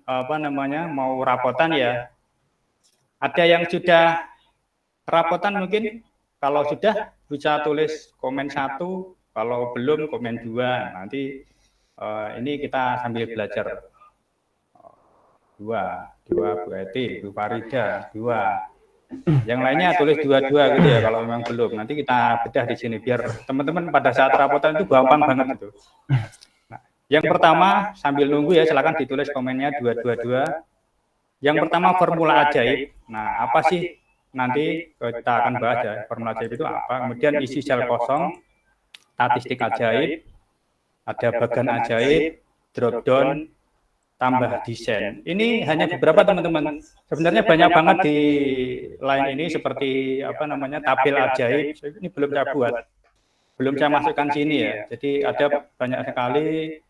apa namanya mau rapotan ya. Ada yang sudah rapotan mungkin, kalau sudah bisa tulis komen 1, kalau belum komen 2. Nanti ini kita sambil belajar. 2 Bu Eti, Bu Farida, 2. Yang lainnya tulis 2 gitu ya kalau memang belum. Nanti kita bedah di sini biar teman-teman pada saat rapotan itu gampang banget itu. Nah, yang pertama sambil nunggu ya silakan ditulis komennya 2. Yang pertama formula ajaib. Nah, apa sih nanti kita akan bahas ya formula ajaib itu apa. Kemudian isi sel kosong, statistik ajaib, ada bagan ajaib, drop down, tambah desain. Ini hanya beberapa teman-teman. Sebenarnya banyak banget di lain ini seperti apa namanya tabel ajaib. Ini belum saya buat, belum saya masukkan sini ya. Jadi ada banyak sekali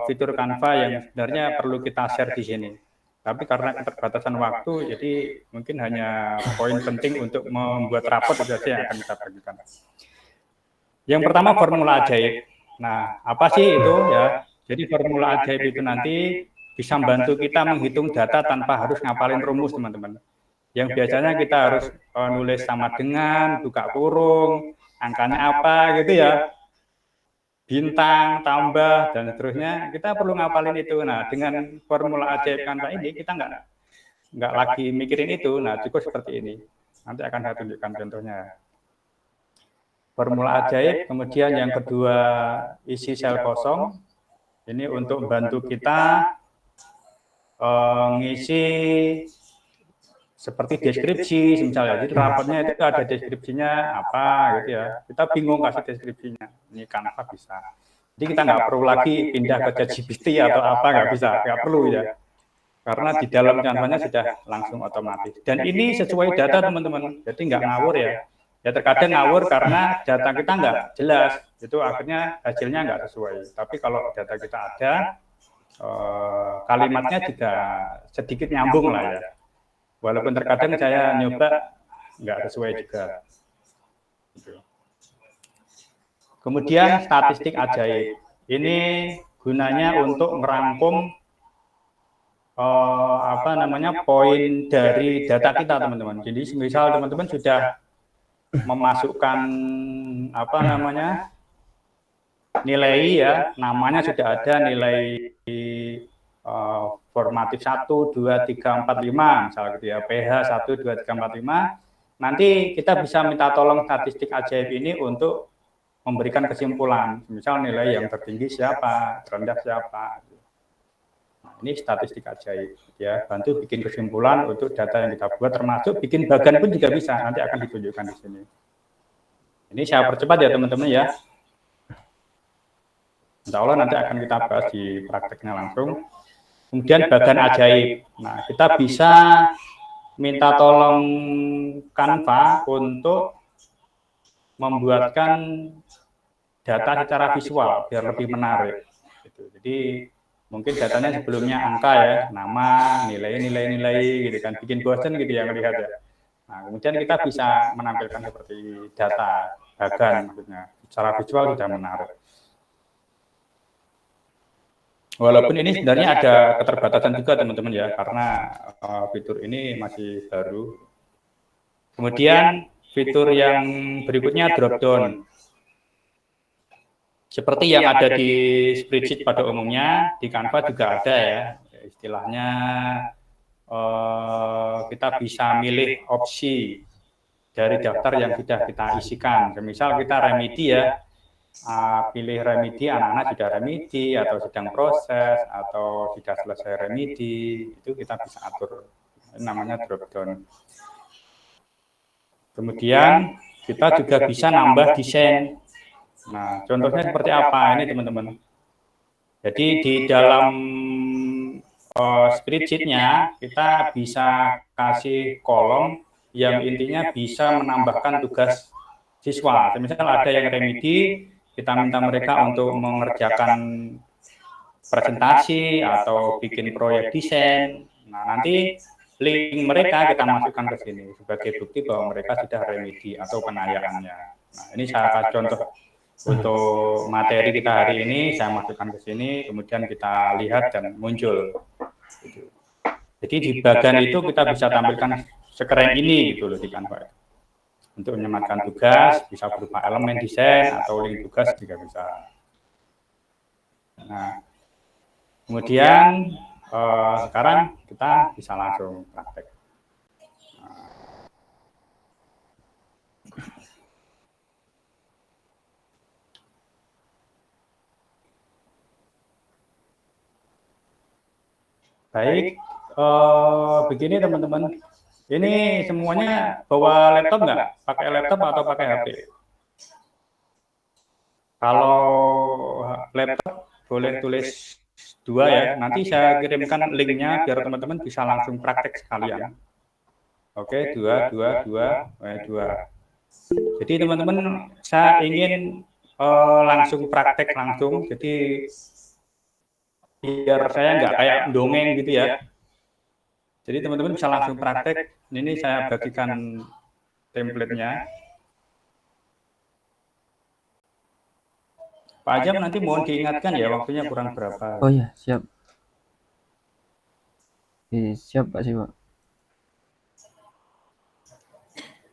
fitur Canva yang sebenarnya perlu kita share di sini. Tapi karena keterbatasan waktu, jadi mungkin hanya poin penting untuk membuat rapot itu saja yang akan kita bagikan. Yang pertama formula ajaib. Nah, apa sih itu ya? Jadi formula ajaib itu nanti bisa membantu kita menghitung data tanpa harus ngapalin rumus, teman-teman. Yang biasanya kita harus nulis sama dengan, buka kurung, angkanya apa gitu ya, bintang, tambah, dan seterusnya. Kita perlu ngapalin itu. Nah, dengan formula ajaib Canva ini kita nggak lagi mikirin itu. Nah, cukup seperti ini. Nanti akan saya tunjukkan contohnya. Formula ajaib, kemudian yang kedua isi sel kosong. Ini untuk membantu kita ngisi seperti deskripsi misalnya. Jadi rapotnya itu ada deskripsinya apa gitu ya. Kita bingung kasih deskripsinya. Ini Canva bisa. Jadi kita nggak perlu lagi pindah ke ChatGPT atau apa, nggak bisa, nggak perlu ya. Karena di dalam Canva-nya sudah langsung otomatis. Dan ini sesuai data teman-teman. Jadi nggak ngawur ya. Ya terkadang ngawur karena data kita nggak jelas. Itu akhirnya hasilnya nggak sesuai. Tapi kalau data kita ada, kalimatnya juga sedikit nyambung lah ya. Walaupun terkadang saya nyoba nggak sesuai juga. Kemudian statistik ajaib. Ini gunanya untuk merangkum apa namanya poin dari data kita, teman-teman. Jadi misal teman-teman sudah memasukkan apa namanya nilai ya, namanya sudah ada nilai formatif 1, 2, 3, 4, 5 misalnya gitu ya, PH 1, 2, 3, 4, 5. Nanti kita bisa minta tolong statistik ajaib ini untuk memberikan kesimpulan, misal nilai yang tertinggi siapa, terendah siapa. Nah, ini statistik ajaib ya, bantu bikin kesimpulan untuk data yang kita buat, termasuk bikin bagan pun juga bisa, nanti akan ditunjukkan di sini. Ini saya percepat ya teman-teman ya. Insya Allah nanti akan kita bahas di prakteknya langsung. Kemudian bagan ajaib. Nah, kita bisa minta tolong Canva untuk membuatkan data secara visual biar lebih menarik. Jadi mungkin datanya sebelumnya angka ya, nama, nilai gitu kan, bikin bosen gitu ya melihat ya. Nah, kemudian kita bisa menampilkan seperti data bagan, maksudnya secara visual sudah menarik. Walaupun ini sebenarnya ada keterbatasan juga teman-teman ya, karena fitur ini masih baru. Kemudian fitur yang berikutnya drop down. Seperti yang ada di spreadsheet pada umumnya, di Canva juga ada ya. Istilahnya kita bisa milih opsi dari daftar yang sudah kita isikan. Misal kita remedi ya, pilih remedi, anak-anak sudah remedi atau sedang proses atau sudah selesai remedi, itu kita bisa atur. Ini namanya drop down. Kemudian kita juga bisa nambah desain. Nah, contohnya seperti apa ini teman-teman? Jadi di dalam spreadsheet-nya kita bisa kasih kolom yang intinya bisa menambahkan tugas siswa. Misal ada yang remedi, kita minta mereka untuk mengerjakan presentasi atau bikin proyek desain. Nah, nanti link mereka kita masukkan ke sini sebagai bukti bahwa mereka sudah remedi atau penayakannya. Nah, ini saya kasih contoh untuk materi kita hari ini saya masukkan ke sini, kemudian kita lihat dan muncul. Jadi di bagian itu kita bisa tampilkan sekeren ini gitu loh di Canva. Untuk menyematkan tugas bisa berupa elemen desain atau link tugas juga bisa. Nah, kemudian sekarang kita bisa langsung praktek. Baik, begini teman-teman. Ini semuanya bawa laptop nggak? Pakai laptop atau pakai HP? Kalau laptop boleh tulis 2 ya. Nanti saya kirimkan linknya biar teman-teman bisa langsung praktek sekalian. Oke, 2. Jadi teman-teman, saya ingin langsung praktek langsung. Jadi biar saya nggak kayak dongeng gitu ya. Jadi teman-teman bisa langsung praktek. Ini saya bagikan template-nya. Pak Ajam nanti mohon diingatkan ya waktunya kurang berapa. Oh ya, siap. Siap Pak Siwa.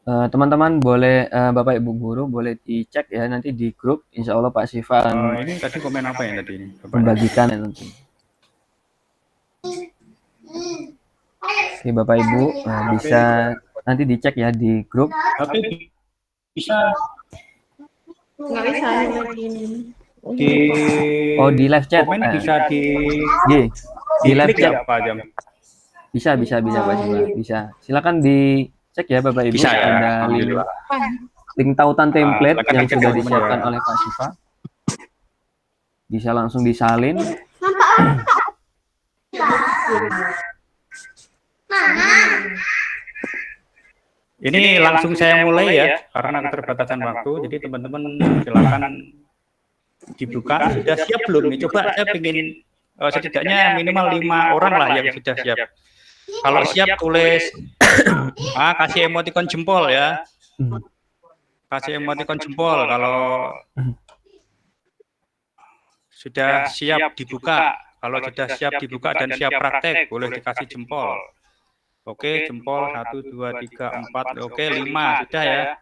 Teman-teman boleh, Bapak Ibu guru boleh dicek ya nanti di grup. Insya Allah Pak Siva akan Ini tadi komen apa ya tadi ini? membagikan ya nanti. Oke Bapak Ibu bisa nanti dicek ya di grup. HP bisa Nggak bisa di di live chat. komen bisa Di live klik chat. ya Pak Ajam. Bisa Pak Siva. Bisa. Silakan dicek ya Bapak Ibu. Bisa ya. Ada link tautan template silakan yang dicek, sudah teman-teman, disiapkan ya. oleh Pak Siva. Bisa langsung disalin. Ini langsung saya mulai ya karena keterbatasan waktu. Jadi teman-teman silakan dibuka. Sudah siap belum nih? Coba saya ingin setidaknya minimal 5 orang lah yang sudah siap. Kalau siap tulis kasih emoticon jempol ya. Kasih emoticon jempol kalau sudah siap dibuka. Kalau sudah siap dibuka dan siap praktek boleh dikasih jempol. Oke, jempol 1, 2, 3, 4. Oke, 5 sudah ya.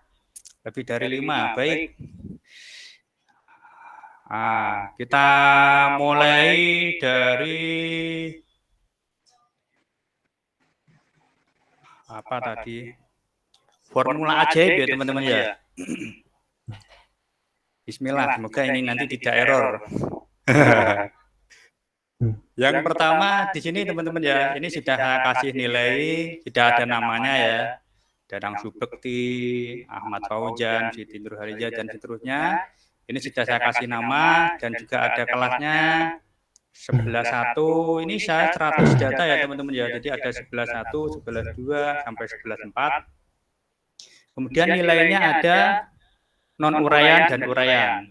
Lebih dari 5. Baik. Kita mulai dari apa tadi? Formula ajaib ya teman-teman ya. Bismillah, semoga ini nanti tidak error. Yang pertama di sini teman-teman ya, ini sudah saya kasih nilai, sudah ada namanya ya. Dadang Subekti, Ahmad Fauzan, Siti Nurhalijah dan seterusnya. Ini sudah saya kasih nama dan juga ada kelasnya 11.1. Ini saya 100 data ya teman-teman ya. Jadi ada 11.1, 11.2 sampai 11.4. Kemudian nilainya ada non uraian dan uraian.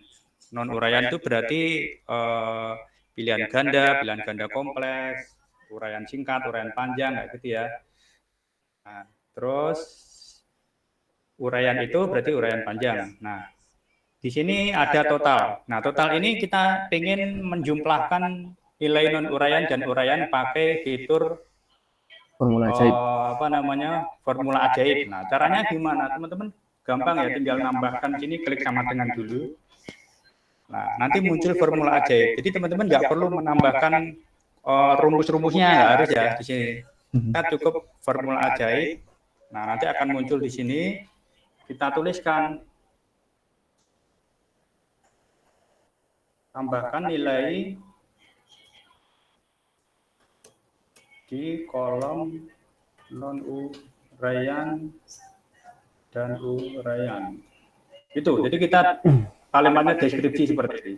Non uraian itu berarti pilihan ganda kompleks, uraian singkat, uraian panjang kayak gitu ya. Nah, terus uraian itu berarti uraian panjang. Nah, di sini ada total. Nah, total ini kita ingin menjumlahkan nilai non uraian dan uraian pakai fitur Formula ajaib. formula ajaib. Nah, caranya gimana, teman-teman? Gampang ya, tinggal nambahkan sini, klik sama dengan dulu. Nah, nanti muncul formula ajaib. Jadi teman-teman nggak perlu menambahkan rumus-rumusnya, nggak harus ya di sini. Kita cukup formula ajaib. Nah, nanti akan muncul di sini. Kita tuliskan, tambahkan nilai di kolom non uraian dan uraian. Itu. Jadi kita kalimatnya deskripsi seperti ini.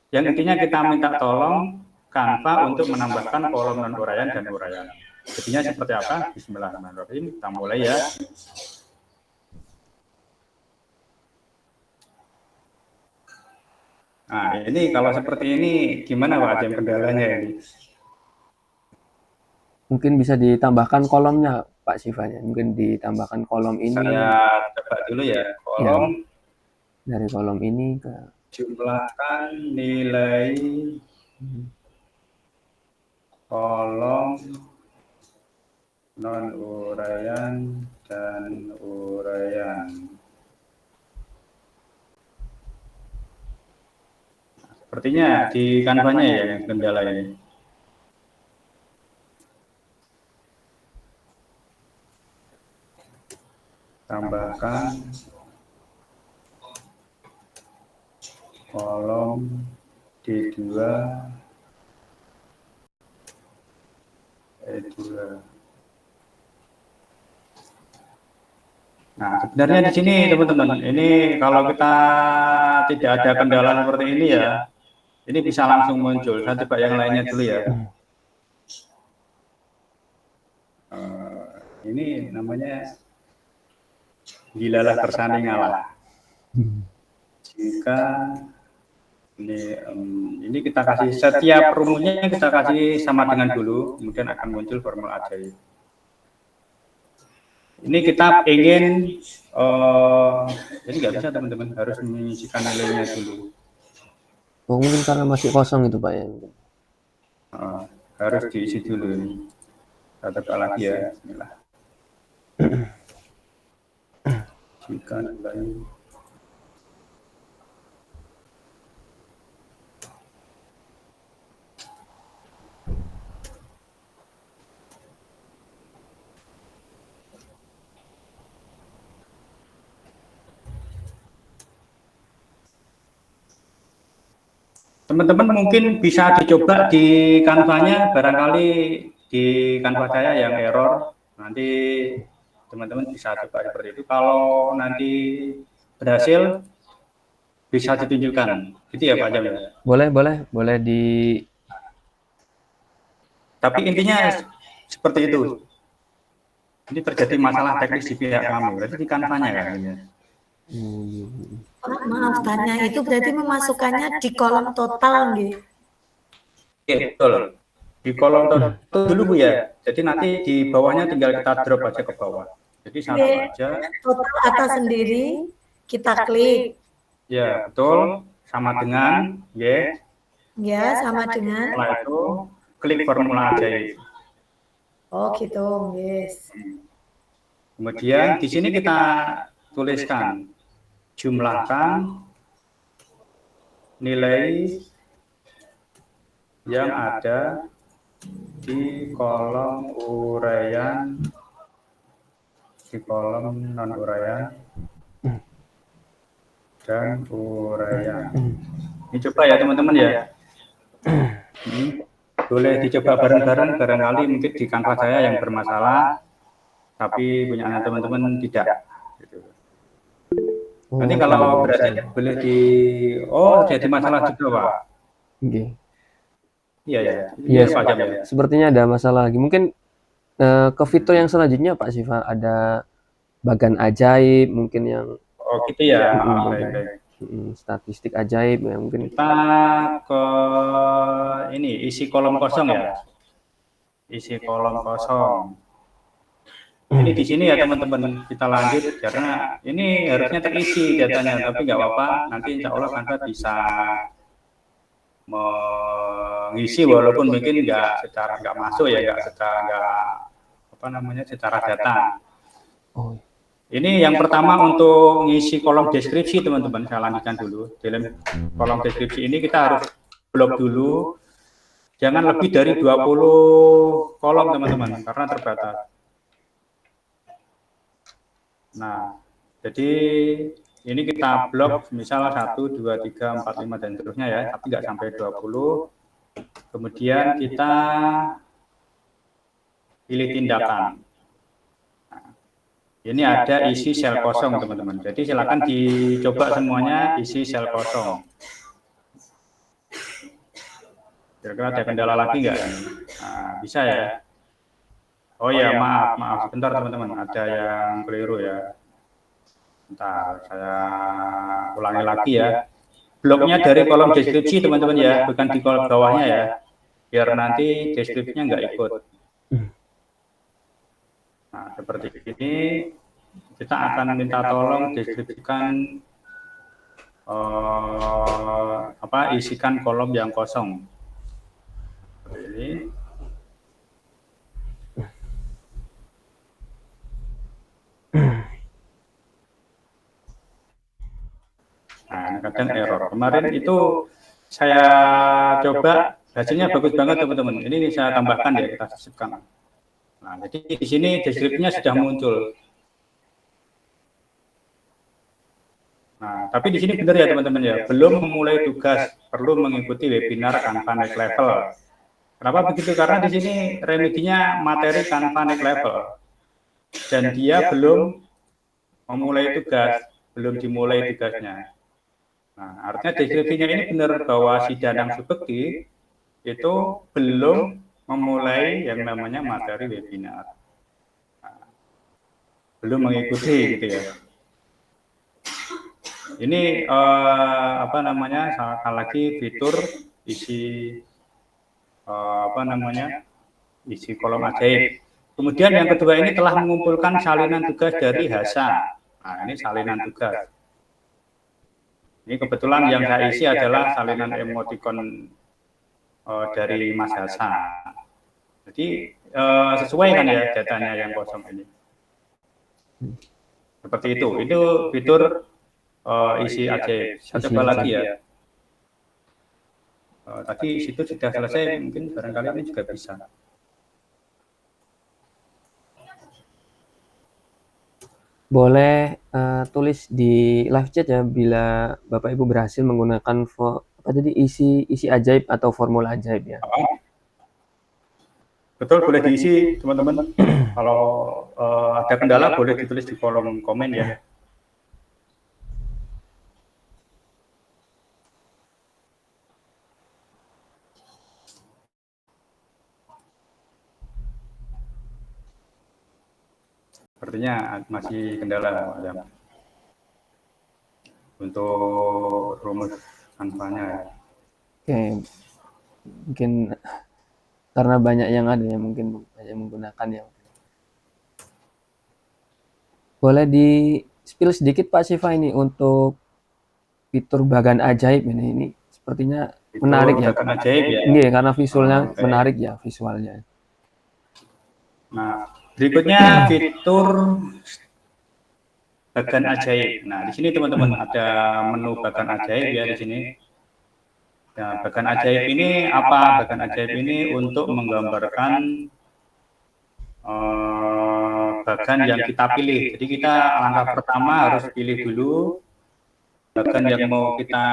Yang intinya kita minta tolong Canva untuk menambahkan kolom non uraian dan uraian. Jadinya seperti apa? Bismillahirrahmanirrahim. Kita mulai ya. Nah, ini kalau seperti ini gimana Pak Ajam kendalanya ini? Mungkin bisa ditambahkan kolomnya Pak Sifanya. Mungkin ditambahkan kolom ini. Saya coba dulu ya. Kolom. Ya, dari kolom ini ke jumlahkan nilai kolom non-uraian dan uraian. Sepertinya di kanvanya ya yang kendala ini. Tambahkan kolom D2 E2. Nah, sebenarnya di sini teman-teman, ini kalau kita tidak ada kendala seperti ini ya, ini bisa langsung muncul. Saya coba yang lainnya dulu ya. Ini namanya gilalah tersanding ngalah. Jika ini kita kasih setiap rumusnya kita kasih sama dengan dulu, kemudian akan muncul formula ajaib. Ini kita ingin jadi nggak bisa teman-teman, harus mengisikan nilainya dulu. Oh, mungkin karena masih kosong itu Pak ya. Harus diisi dulu ini. Kita coba lagi ya. Bismillah. Jika nilai teman-teman mungkin bisa dicoba di kanvanya, barangkali di kanva saya yang error, nanti teman-teman bisa coba seperti itu. Kalau nanti berhasil bisa ditunjukkan, gitu ya Pak Jam ya. Boleh di. Tapi intinya seperti itu. Ini terjadi masalah teknis di pihak kami, berarti di kanvanya kan ini. Maaf, tanya itu berarti memasukkannya di kolom total gitu. Oke, betul. Di kolom total dulu Bu ya. Jadi nanti di bawahnya tinggal kita drop aja ke bawah. Jadi satu aja. Total atas sendiri kita klik. Ya, betul. Sama dengan Y. Ya, sama dengan. Setelah itu klik formula ajaib. Oh gitu, yes. Kemudian di sini kita tuliskan jumlahkan nilai yang ada di kolom uraian, di kolom non uraian dan uraian. Ini coba ya teman-teman ya. Boleh dicoba bareng-bareng, barangkali mungkin di kanvas saya yang bermasalah, tapi punya teman-teman tidak. Gitu. Nanti kalau berhasil boleh jadi masalah juga Pak. Okay. Iya ya. Iya, Ya. Sepertinya ada masalah lagi. Mungkin ke fitur yang selanjutnya Pak Siva ada bagan ajaib mungkin yang. Oh gitu ya. Baik. Statistik ajaib ya mungkin. Kita ke ini isi kolom kosong ya. Isi kolom kosong. Ini di sini ya teman-teman, kita lanjut karena ini harusnya terisi datanya, tapi nggak apa-apa. Nanti insya Allah Anda bisa mengisi walaupun mungkin nggak masuk ya, secara data. Oh. Ini yang pertama untuk ngisi kolom deskripsi teman-teman, saya lanjutkan dulu. Dalam kolom deskripsi ini kita harus blok dulu, jangan lebih dari 20 kolom teman-teman, karena terbatas. Nah, jadi ini kita blok misal 1, 2, 3, 4, 5 dan seterusnya ya, tapi nggak sampai 20. Kemudian kita pilih tindakan. Ini ada isi sel kosong teman-teman. Jadi silakan dicoba semuanya isi sel kosong. Kira-kira ada kendala lagi nggak? Nah, bisa ya. Oh ya maaf sebentar teman-teman, ada yang keliru ya. Bentar, saya ulangi lagi ya. Bloknya dari kolom deskripsi teman-teman ya, bukan di kolom bawahnya ya. Biar nanti deskripsinya nggak ikut. Nah, seperti ini kita akan minta tolong deskripsikan isikan kolom yang kosong. Seperti ini. Nah, kadang error. Kemarin itu saya coba, hasilnya bagus banget teman-teman. Ini saya tambahkan ya, kita sisipkan. Nah, jadi di sini deskripsinya sudah muncul. Nah, tapi di sini benar ya teman-teman ya, belum memulai tugas, perlu mengikuti webinar Canva Next Level. Kenapa begitu? Karena di sini remedinya materi Canva Next Level. Dan dia belum memulai tugas, belum dimulai tugasnya. Nah, artinya deskripsinya ini benar bahwa si Danang Subekti itu belum memulai yang namanya materi webinar. Nah, belum mengikuti gitu ya. Ini sekali lagi fitur isi isi kolom ajaib. Kemudian yang kedua ini telah mengumpulkan salinan tugas dari Hasa. Nah, ini salinan tugas. Ini kebetulan yang saya isi adalah salinan emoticon dari Mas Hasa. Jadi sesuai kan ya datanya yang kosong ini. Seperti itu. Itu fitur isi ajaib. Saya coba lagi ya. Tadi situ sudah selesai, mungkin barangkali ini juga bisa. Boleh tulis di live chat ya bila Bapak Ibu berhasil menggunakan isi ajaib atau formula ajaib ya. Betul, boleh diisi teman-teman. Kalau ada kendala boleh ditulis di kolom komen ya. Sepertinya masih kendala ya. Untuk rumus Canva-nya. Oke, mungkin karena banyak yang ada ya, mungkin banyak menggunakan ya. Boleh di spill sedikit Pak Siva ini untuk fitur bagan ajaib ini sepertinya Fitur menarik ya. bagan ajaib ya. Iya, karena visualnya menarik ya visualnya. Nah, berikutnya fitur bagan ajaib. Nah, di sini teman-teman ada menu bagan ajaib ya di sini. Nah, bagan ajaib ini apa? Bagan ajaib ini untuk menggambarkan bagan yang kita pilih. Jadi kita langkah pertama harus pilih dulu bagan yang mau kita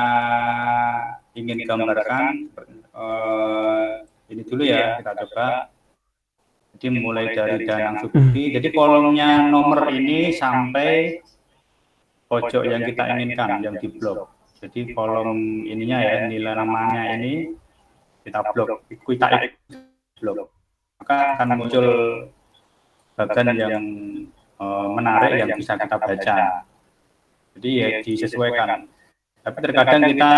ingin gambarkan. Ini dulu ya, kita coba. Jadi mulai dari Danang Subekti. Jadi kolomnya nomor ini sampai pojok yang kita inginkan, yang di blok. Jadi kolom ininya ya, nilai namanya ini kita blok, kita blok. Maka akan muncul bagan yang menarik yang bisa kita baca. Jadi ya disesuaikan. Tapi terkadang kita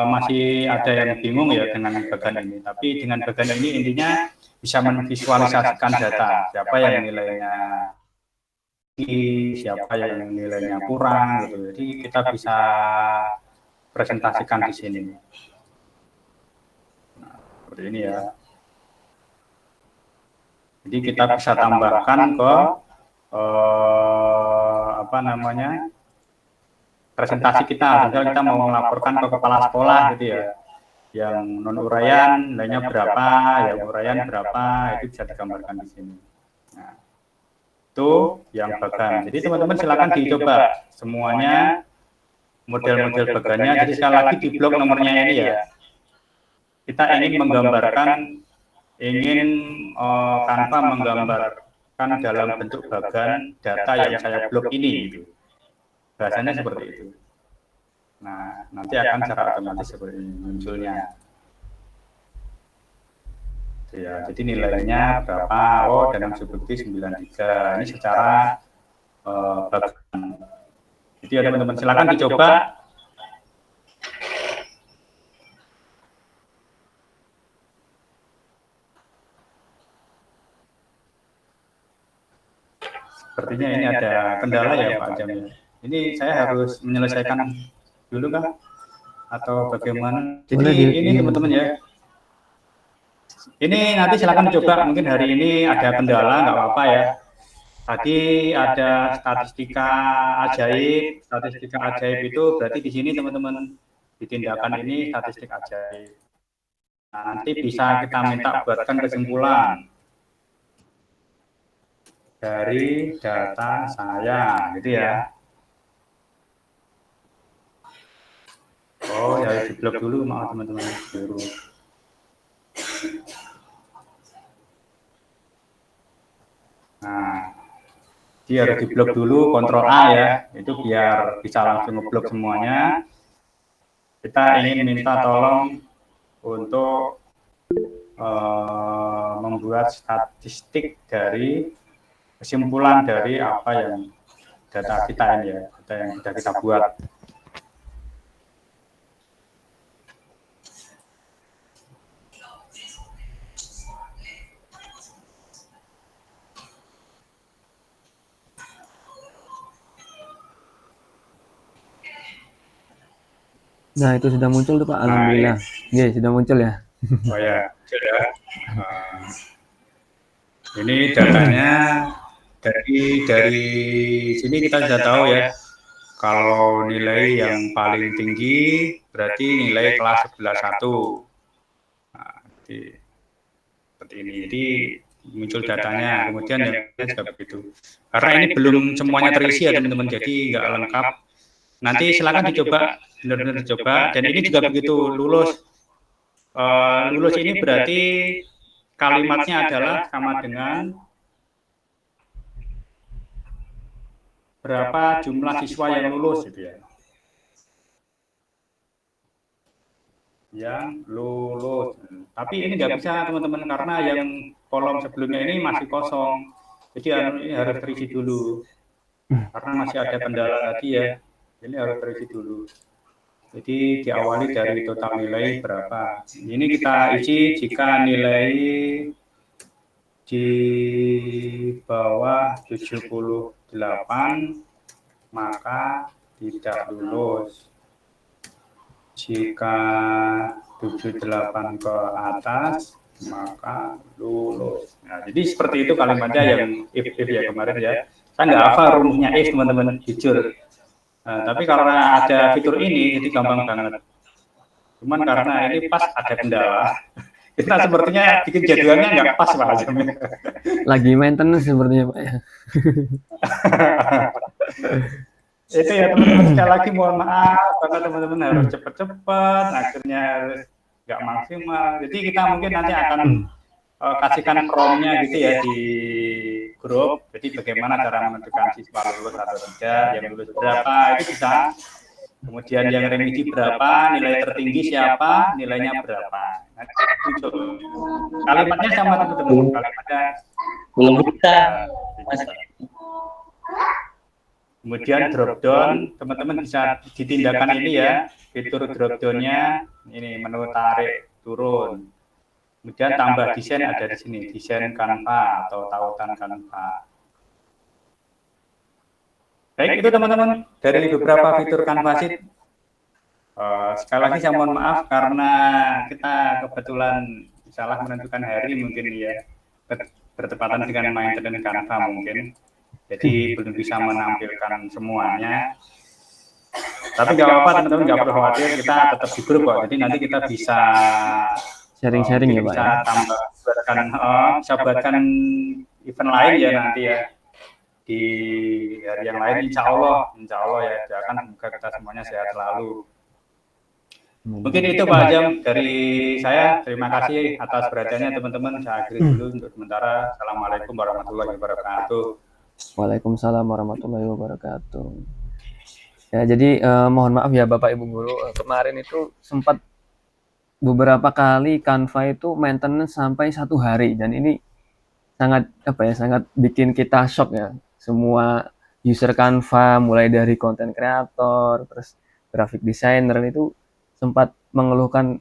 masih ada yang bingung ya dengan bagan ini. Tapi dengan bagan ini intinya bisa memvisualisasikan data, siapa yang nilainya siapa yang nilainya kurang gitu. Jadi kita bisa presentasikan di sini. Nah, seperti ini ya. Jadi kita bisa tambahkan ke presentasi kita. Misal kita mau melaporkan ke kepala sekolah gitu ya. Yang non uraian nilainya berapa, yang uraian berapa, itu bisa digambarkan di sini. Nah, itu yang bagan. Jadi teman-teman silakan dicoba semuanya model-model bagannya. Jadi sekali lagi di blok nomornya ini ya, kita ingin menggambarkan, Canva menggambarkan dalam bentuk bagan data yang saya blok ini. Gitu. Bahasanya seperti itu. Nah, nanti akan secara otomatis seperti ini munculnya. Ya, jadi nilainya berapa? Oh, Danang Subekti 93. Ini secara bagan. Jadi ya teman-teman silakan dicoba. Sepertinya ini ada kendala ya Pak Jamil. Ini saya harus menyelesaikan dulu kah? Atau bagaimana? Jadi Boleh ini teman-teman ya. Ini nanti silakan dicoba. Mungkin hari ini ada kendala, nggak apa-apa ya. Tadi ada statistika ajaib itu berarti di sini teman-teman di tindakan ini statistik ajaib. Nah, nanti bisa kita minta buatkan kesimpulan dari data saya, gitu ya. Oh, ya di blok dulu, maaf teman-teman. Nah, dia harus di blok dulu, Ctrl A ya, itu biar bisa langsung ngeblok semuanya. Kita ingin minta tolong untuk membuat statistik dari kesimpulan dari apa yang data kita ini ya, data yang sudah kita buat. Nah, itu sudah muncul tuh Pak, alhamdulillah. Iya, sudah muncul ya. Oh ya, sudah. Ini datanya dari sini kita sudah tahu ya. Kalau nilai yang paling tinggi berarti nilai kelas 11.1. Nah, seperti ini. Jadi muncul datanya. Kemudian yang juga begitu. Karena ini belum semuanya terisi ya teman-teman. Jadi nggak lengkap. Nanti silakan dicoba, benar-benar dicoba. Dan ini juga begitu lulus. Lulus ini berarti kalimatnya adalah sama dengan berapa jumlah siswa yang lulus gitu ya. Yang lulus. Tapi ini nggak bisa teman-teman karena yang kolom sebelumnya ini masih kosong. Jadi ini harus terisi dulu. Karena masih ada kendala tadi ya. Ini harus terisi dulu. Jadi diawali dari total nilai berapa. Ini kita isi jika nilai di bawah 78 maka tidak lulus. Jika 78 ke atas maka lulus. Nah, jadi seperti itu kalimatnya yang if ya kemarin ya. Saya nggak hafal rumusnya if teman-teman, jujur. Nah, tapi karena ada fitur ini jadi gampang banget. Cuman karena ini pas ada kendala, kita sepertinya bikin jadwalnya nggak pas Pak Azam. Lagi maintenance sepertinya Pak ya. Itu ya teman-teman, sekali lagi mohon maaf karena teman-teman harus cepat-cepat, akhirnya harus nggak maksimal. Jadi kita mungkin nanti akan kasihkan promnya gitu ya di grup. Jadi bagaimana cara menentukan siswa lulus atau tidak, yang lulus berapa itu bisa. Kemudian yang remedi berapa, nilai tertinggi siapa, nilainya berapa. Nanti muncul. Kalimatnya sama teman-teman, kalimatnya belum bisa. Kemudian drop down, teman-teman bisa ditindakan ini ya, fitur drop down-nya ini menu tarik turun. Kemudian tambah desain ada di sini, desain Canva atau tautan Canva. Baik, itu teman-teman dari beberapa fitur Canva Sheet. Sekali lagi saya mohon maaf karena kita kebetulan salah menentukan hari mungkin ya, bertepatan dengan maintenance Canva mungkin. Jadi belum bisa menampilkan semuanya. Tapi nggak apa-apa teman-teman, nggak perlu khawatir, kita tetap di grup kok. Jadi nanti kita bisa Sharing-sharing ya Pak. Bisa bisa buatkan event lain ya nanti ya di hari yang lain, insya Allah ya, doakan semoga kita semuanya sehat selalu. Mungkin itu Pak Azam dari saya. Terima kasih atas perhatiannya teman-teman. Saya akhiri dulu untuk sementara. Assalamualaikum warahmatullahi wabarakatuh. Waalaikumsalam warahmatullahi wabarakatuh. Ya, jadi mohon maaf ya Bapak Ibu Guru, kemarin itu sempat beberapa kali Canva itu maintenance sampai 1 hari, dan ini sangat sangat bikin kita shock ya. Semua user Canva mulai dari konten kreator, terus graphic designer itu sempat mengeluhkan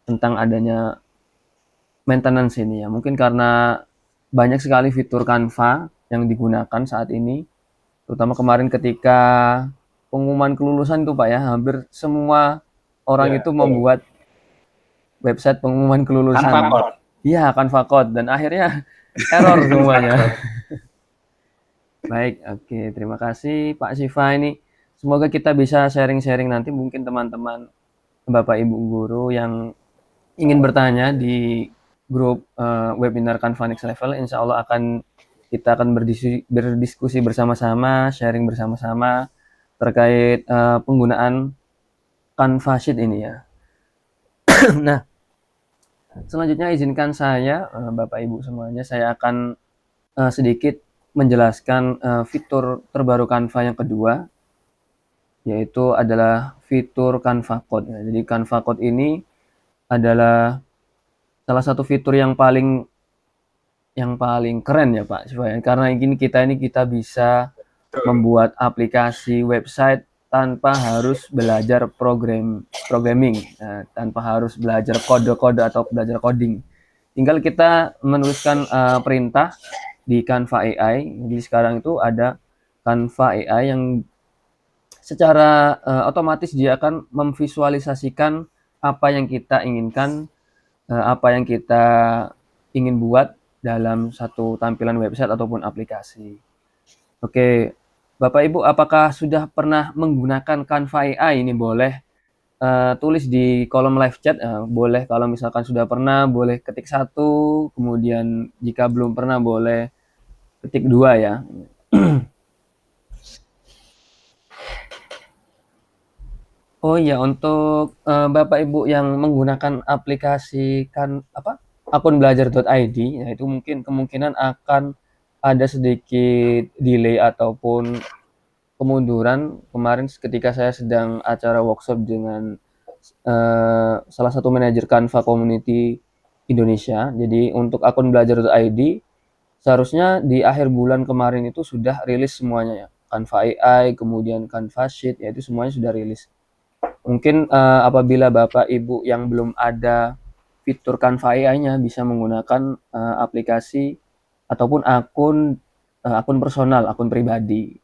tentang adanya maintenance ini ya. Mungkin karena banyak sekali fitur Canva yang digunakan saat ini, terutama kemarin ketika pengumuman kelulusan itu Pak ya, hampir semua orang Ya, itu membuat website pengumuman kelulusan. Canva Code. Iya, Canva Code, dan akhirnya error semuanya. Baik, oke, terima kasih Pak Siva ini. Semoga kita bisa sharing-sharing nanti, mungkin teman-teman Bapak Ibu guru yang ingin bertanya di grup webinar Canva Next Level, insya Allah kita akan berdiskusi bersama-sama, sharing bersama-sama terkait penggunaan Canva Sheet ini ya. Nah, selanjutnya izinkan saya, Bapak Ibu semuanya, saya akan sedikit menjelaskan fitur terbaru Canva yang kedua, yaitu adalah fitur Canva Code. Jadi Canva Code ini adalah salah satu fitur yang paling keren ya Pak, karena kita bisa membuat aplikasi website tanpa harus belajar programming, tanpa harus belajar kode-kode atau belajar coding. Tinggal kita menuliskan perintah di Canva AI. Jadi sekarang itu ada Canva AI yang secara otomatis dia akan memvisualisasikan apa yang kita inginkan, apa yang kita ingin buat dalam satu tampilan website ataupun aplikasi. Oke, Bapak Ibu, apakah sudah pernah menggunakan Canva AI? Ini boleh tulis di kolom live chat. Boleh kalau misalkan sudah pernah, boleh ketik 1, kemudian jika belum pernah boleh ketik 2 ya. Oh iya, untuk Bapak Ibu yang menggunakan aplikasi akun belajar.id, ya itu mungkin kemungkinan akan ada sedikit delay ataupun kemunduran. Kemarin ketika saya sedang acara workshop dengan salah satu manajer Canva Community Indonesia. Jadi untuk akun belajar.id seharusnya di akhir bulan kemarin itu sudah rilis semuanya ya. Canva AI, kemudian Canva Sheet, ya itu semuanya sudah rilis. Mungkin apabila Bapak Ibu yang belum ada fitur Canva AI-nya bisa menggunakan aplikasi ataupun akun personal, akun pribadi.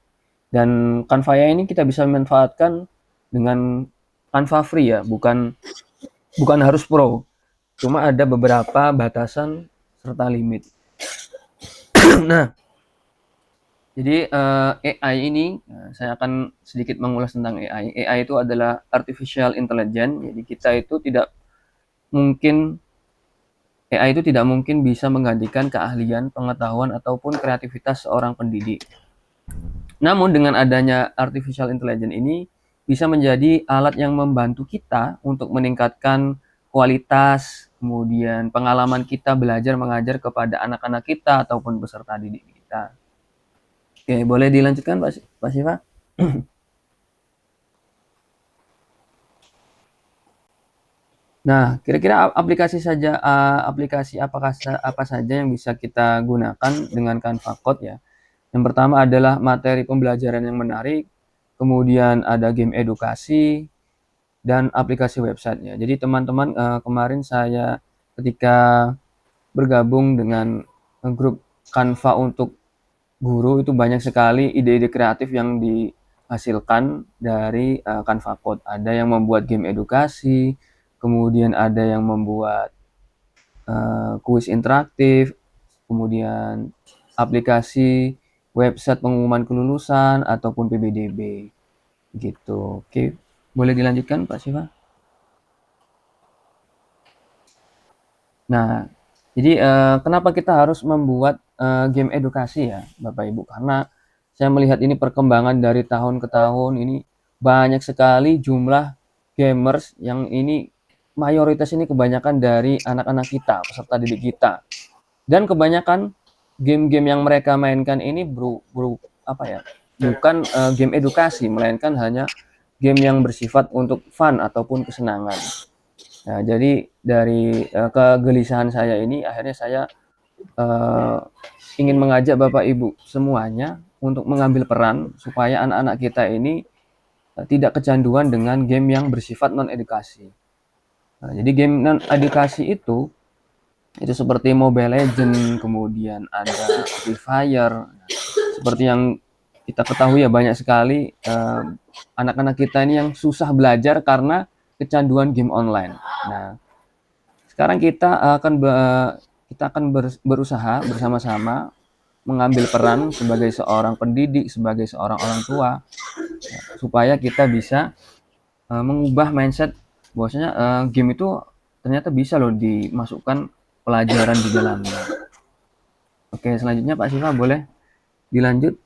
Dan Canva AI ini kita bisa memanfaatkan dengan Canva free ya, bukan harus pro. Cuma ada beberapa batasan serta limit. Nah, jadi AI ini, saya akan sedikit mengulas tentang AI. AI itu adalah artificial intelligence. Jadi AI itu tidak mungkin bisa menggantikan keahlian, pengetahuan ataupun kreativitas seorang pendidik. Namun dengan adanya artificial intelligence ini bisa menjadi alat yang membantu kita untuk meningkatkan kualitas, kemudian pengalaman kita belajar mengajar kepada anak-anak kita ataupun peserta didik kita. Oke, boleh dilanjutkan Pak Siva? Nah, kira-kira aplikasi apa saja yang bisa kita gunakan dengan Canva Code ya? Yang pertama adalah materi pembelajaran yang menarik, kemudian ada game edukasi, dan aplikasi website ya. Jadi teman-teman, kemarin saya ketika bergabung dengan grup Canva untuk guru, itu banyak sekali ide-ide kreatif yang dihasilkan dari Canva Code. Ada yang membuat game edukasi, kemudian ada yang membuat kuis interaktif, kemudian aplikasi website pengumuman kelulusan ataupun PBDB gitu. Oke, boleh dilanjutkan Pak Siva? Nah, jadi kenapa kita harus membuat game edukasi ya Bapak Ibu? Karena saya melihat ini perkembangan dari tahun ke tahun, ini banyak sekali jumlah gamers yang ini mayoritas ini kebanyakan dari anak-anak kita, peserta didik kita. Dan kebanyakan game-game yang mereka mainkan ini bukan game edukasi, melainkan hanya game yang bersifat untuk fun ataupun kesenangan. Nah, jadi dari kegelisahan saya ini akhirnya saya ingin mengajak Bapak Ibu semuanya untuk mengambil peran supaya anak-anak kita ini tidak kecanduan dengan game yang bersifat non-edukasi. Nah, jadi game non-edukasi itu seperti Mobile Legends, kemudian ada Free Fire, seperti yang kita ketahui ya banyak sekali anak-anak kita ini yang susah belajar karena kecanduan game online. Nah, sekarang kita akan berusaha bersama-sama mengambil peran sebagai seorang pendidik, sebagai seorang orang tua, supaya kita bisa mengubah mindset bahwasanya game itu ternyata bisa loh dimasukkan pelajaran di dalamnya. Oke, selanjutnya Pak Siva boleh dilanjut.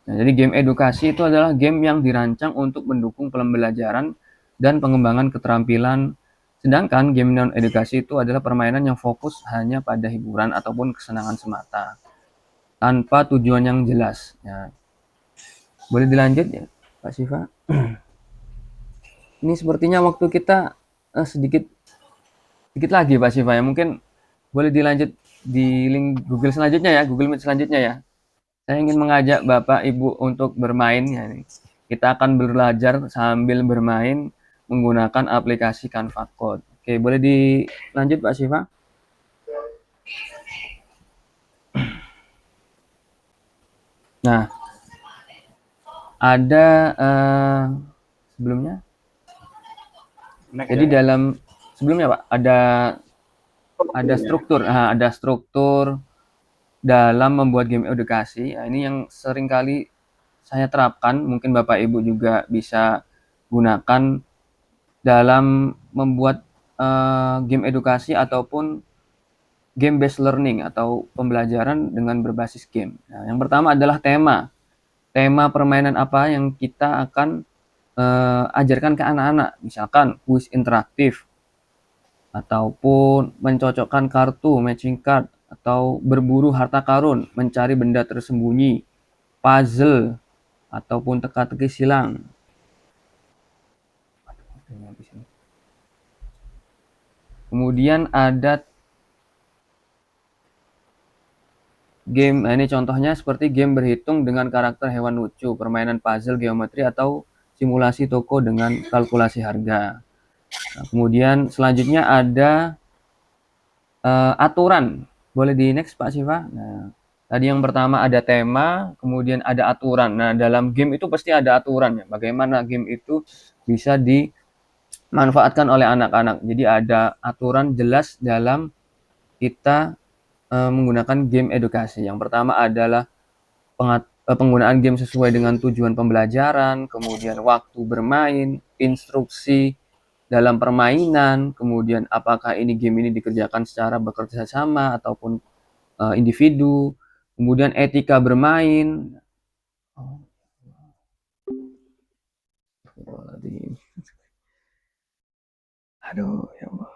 Nah, jadi game edukasi itu adalah game yang dirancang untuk mendukung pembelajaran dan pengembangan keterampilan. Sedangkan game non edukasi itu adalah permainan yang fokus hanya pada hiburan ataupun kesenangan semata, tanpa tujuan yang jelas. Ya. Boleh dilanjut ya, Pak Siva? Ini sepertinya waktu kita sedikit lagi Pak Siva ya. Mungkin boleh dilanjut di link Google selanjutnya ya, Google Meet selanjutnya ya. Saya ingin mengajak Bapak Ibu untuk bermain ya. Kita akan belajar sambil bermain menggunakan aplikasi Canva Code. Oke, boleh dilanjut Pak Siva? Nah, ada sebelumnya. Next, Jadi ya. dalam sebelumnya Pak ada struktur, ada struktur dalam membuat game edukasi. Nah, ini yang sering kali saya terapkan, mungkin Bapak Ibu juga bisa gunakan dalam membuat game edukasi ataupun game based learning atau pembelajaran dengan berbasis game. Nah, yang pertama adalah tema. Tema permainan apa yang kita akan ajarkan ke anak-anak. Misalkan kuis interaktif ataupun mencocokkan kartu, matching card, atau berburu harta karun, mencari benda tersembunyi, puzzle, ataupun teka-teki silang. Kemudian ada game, nah ini contohnya seperti game berhitung dengan karakter hewan lucu, permainan puzzle geometri, atau simulasi toko dengan kalkulasi harga. Nah, kemudian selanjutnya ada aturan. Boleh di next Pak Siva? Nah, tadi yang pertama ada tema, kemudian ada aturan. Nah, dalam game itu pasti ada aturan ya. Bagaimana game itu bisa dimanfaatkan oleh anak-anak. Jadi ada aturan jelas dalam kita menggunakan game edukasi. Yang pertama adalah penggunaan game sesuai dengan tujuan pembelajaran, kemudian waktu bermain, instruksi dalam permainan, kemudian apakah ini game ini dikerjakan secara bekerja sama ataupun individu, kemudian etika bermain. Aduh, ya Allah.